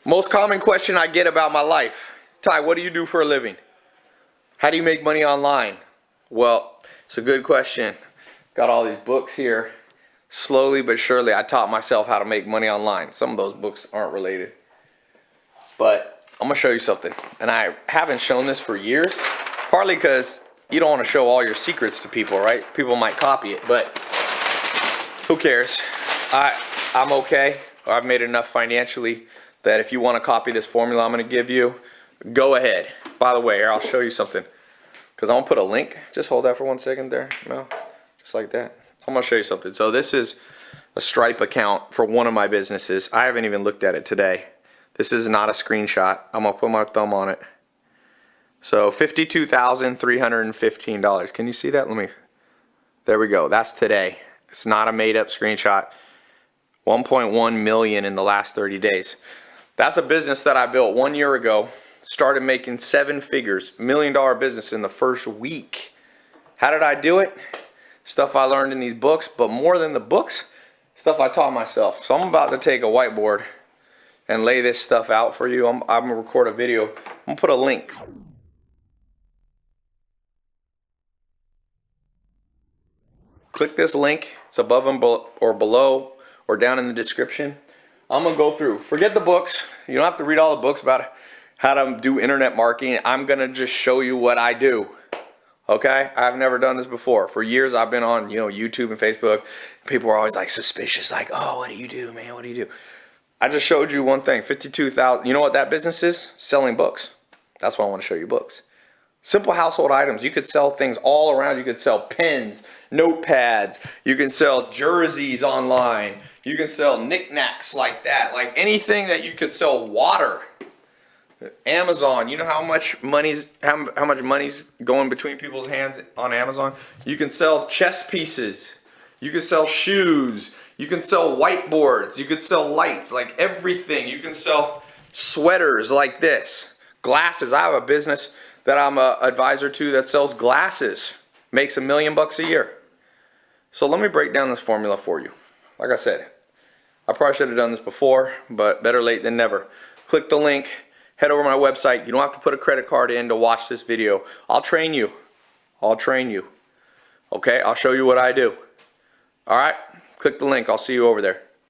Most common question I get about my life. Ty, what do you do for a living? How do you make money online? Well, it's a good question. Got all these books here. Slowly but surely, I taught myself how to make money online. Some of those books aren't related. But I'm gonna show you something. And I haven't shown this for years, partly because you don't want to show all your secrets to people, right? People might copy it, but who cares? I'm okay. I've made enough financially that if you want to copy this formula I'm going to give you, go ahead. By the way, here, I'll show you something. Because I'm going to put a link. Just hold that for 1 second there. No, just like that. I'm going to show you something. So this is a Stripe account for one of my businesses. I haven't even looked at it today. This is not a screenshot. I'm going to put my thumb on it. So $52,315. Can you see that? There we go. That's today. It's not a made up screenshot. 1.1 million in the last 30 days. That's a business that I built 1 year ago. Started making 7 figures, $1 million business in the first week. How did I do it? Stuff I learned in these books, but more than the books, stuff I taught myself. So I'm about to take a whiteboard and lay this stuff out for you. I'm gonna record a video. I'm gonna put a link. Click this link. It's above or below or down in the description. I'm gonna go through. Forget the books. You don't have to read all the books about how to do internet marketing. I'm gonna just show you what I do. Okay? I've never done this before. For years I've been on, YouTube and Facebook. People are always like suspicious, like, oh, what do you do, man? What do you do? I just showed you one thing, 52,000. You know what that business is? Selling books. That's why I want to show you books. Simple household items. You could sell things all around. You could sell pens, notepads. You can sell jerseys online. You can sell knickknacks like that. Like anything that you could sell. Water. Amazon. You know how much money's going between people's hands on Amazon? You can sell chess pieces. You can sell shoes. You can sell whiteboards. You could sell lights. Like everything. You can sell sweaters like this. Glasses. I have a business that I'm an advisor to that sells glasses. Makes $1 million a year. So let me break down this formula for you. Like I said, I probably should have done this before, but better late than never. Click the link, head over to my website. You don't have to put a credit card in to watch this video. I'll train you. I'll train you. Okay, I'll show you what I do. All right, click the link. I'll see you over there.